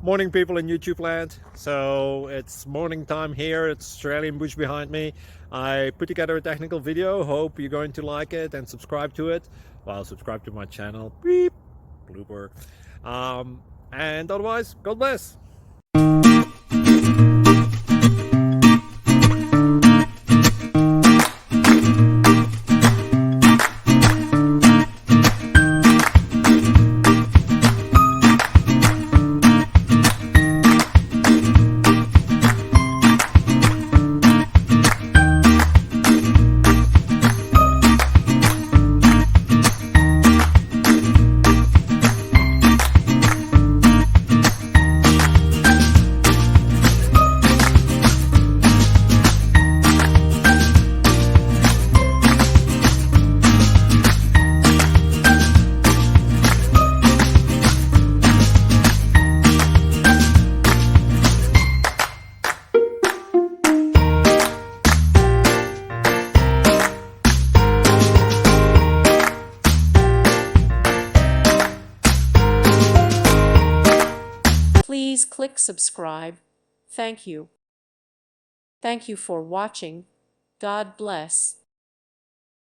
Morning, people in YouTube land. So it's morning time here. It's Australian bush behind me. I put together a technical video. Hope you're going to like it and subscribe to it. Well, subscribe to my channel. Beep, blooper. And otherwise, God bless. Please click subscribe. Thank you. Thank you for watching. God bless.